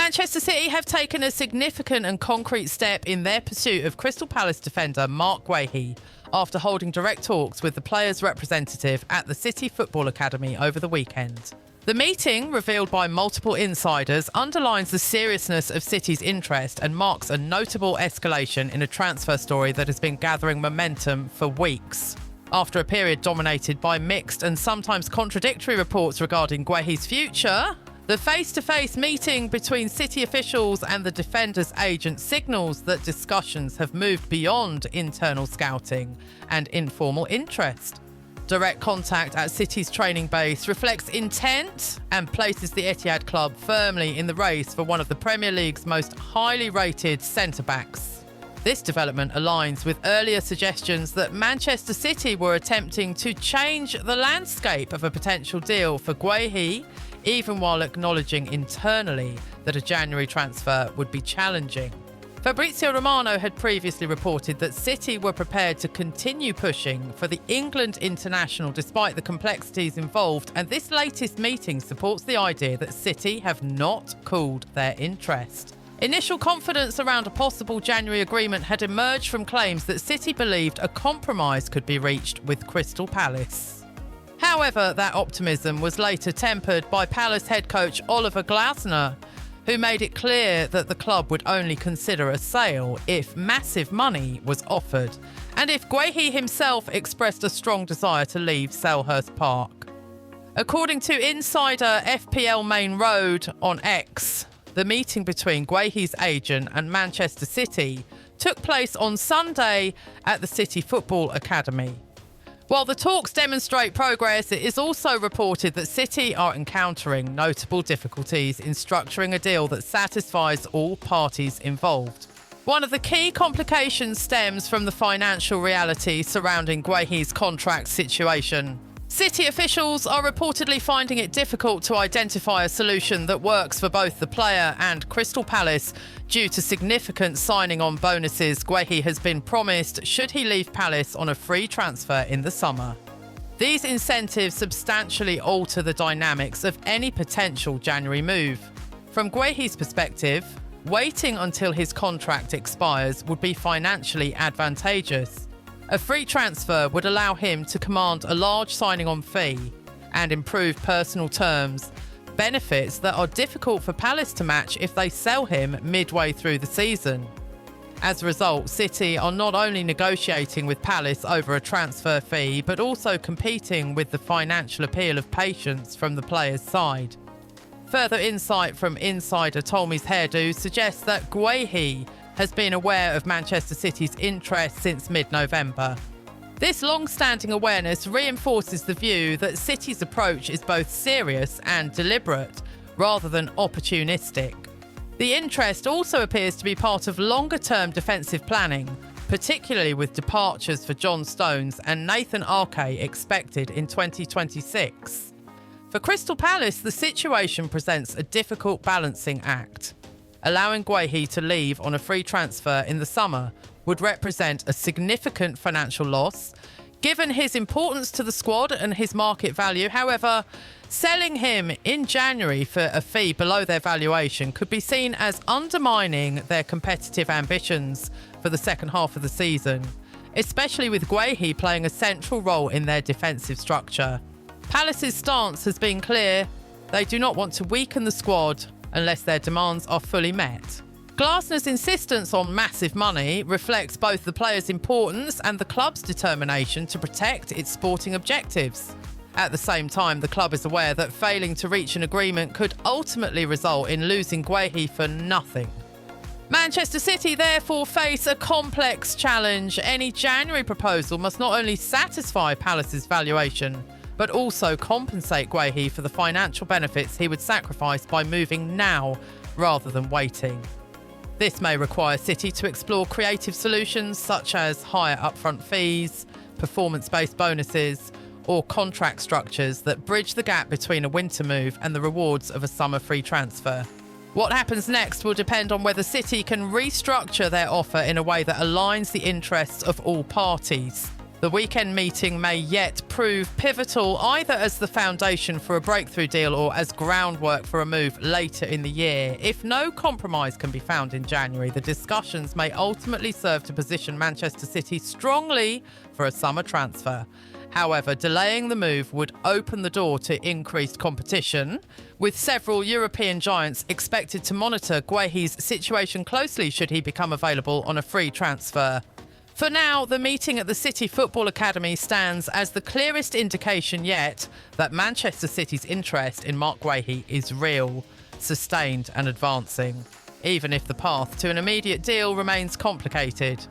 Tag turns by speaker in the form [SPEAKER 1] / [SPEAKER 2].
[SPEAKER 1] Manchester City have taken a significant and concrete step in their pursuit of Crystal Palace defender Marc Guehi after holding direct talks with the players' representative at the City Football Academy over the weekend. The meeting, revealed by multiple insiders, underlines the seriousness of City's interest and marks a notable escalation in a transfer story that has been gathering momentum for weeks. After a period dominated by mixed and sometimes contradictory reports regarding Guehi's future, the face-to-face meeting between City officials and the defender's agent signals that discussions have moved beyond internal scouting and informal interest. Direct contact at City's training base reflects intent and places the Etihad club firmly in the race for one of the Premier League's most highly rated centre-backs. This development aligns with earlier suggestions that Manchester City were attempting to change the landscape of a potential deal for Guehi, even while acknowledging internally that a January transfer would be challenging. Fabrizio Romano had previously reported that City were prepared to continue pushing for the England international despite the complexities involved, and this latest meeting supports the idea that City have not cooled their interest. Initial confidence around a possible January agreement had emerged from claims that City believed a compromise could be reached with Crystal Palace. However, that optimism was later tempered by Palace head coach Oliver Glasner, who made it clear that the club would only consider a sale if massive money was offered, and if Guehi himself expressed a strong desire to leave Selhurst Park. According to insider FPL Main Road on X, the meeting between Guehi's agent and Manchester City took place on Sunday at the City Football Academy. While the talks demonstrate progress, it is also reported that City are encountering notable difficulties in structuring a deal that satisfies all parties involved. One of the key complications stems from the financial reality surrounding Guehi's contract situation. City officials are reportedly finding it difficult to identify a solution that works for both the player and Crystal Palace due to significant signing-on bonuses Guehi has been promised should he leave Palace on a free transfer in the summer. These incentives substantially alter the dynamics of any potential January move. From Guehi's perspective, waiting until his contract expires would be financially advantageous. A free transfer would allow him to command a large signing-on fee and improve personal terms, benefits that are difficult for Palace to match if they sell him midway through the season. As a result, City are not only negotiating with Palace over a transfer fee, but also competing with the financial appeal of patience from the player's side. Further insight from insider Tolmi's Hairdo suggests that Guehi has been aware of Manchester City's interest since mid-November. This long-standing awareness reinforces the view that City's approach is both serious and deliberate, rather than opportunistic. The interest also appears to be part of longer-term defensive planning, particularly with departures for John Stones and Nathan Ake expected in 2026. For Crystal Palace, the situation presents a difficult balancing act. Allowing Guehi to leave on a free transfer in the summer would represent a significant financial loss, given his importance to the squad and his market value. However, selling him in January for a fee below their valuation could be seen as undermining their competitive ambitions for the second half of the season, especially with Guehi playing a central role in their defensive structure. Palace's stance has been clear. They do not want to weaken the squad unless their demands are fully met. Glasner's insistence on massive money reflects both the player's importance and the club's determination to protect its sporting objectives. At the same time, the club is aware that failing to reach an agreement could ultimately result in losing Guehi for nothing. Manchester City therefore face a complex challenge. Any January proposal must not only satisfy Palace's valuation, but also compensate Guehi for the financial benefits he would sacrifice by moving now rather than waiting. This may require City to explore creative solutions such as higher upfront fees, performance-based bonuses, or contract structures that bridge the gap between a winter move and the rewards of a summer free transfer. What happens next will depend on whether City can restructure their offer in a way that aligns the interests of all parties. The weekend meeting may yet prove pivotal, either as the foundation for a breakthrough deal or as groundwork for a move later in the year. If no compromise can be found in January, the discussions may ultimately serve to position Manchester City strongly for a summer transfer. However, delaying the move would open the door to increased competition, with several European giants expected to monitor Guehi's situation closely should he become available on a free transfer. For now, the meeting at the City Football Academy stands as the clearest indication yet that Manchester City's interest in Marc Guehi is real, sustained and advancing, even if the path to an immediate deal remains complicated.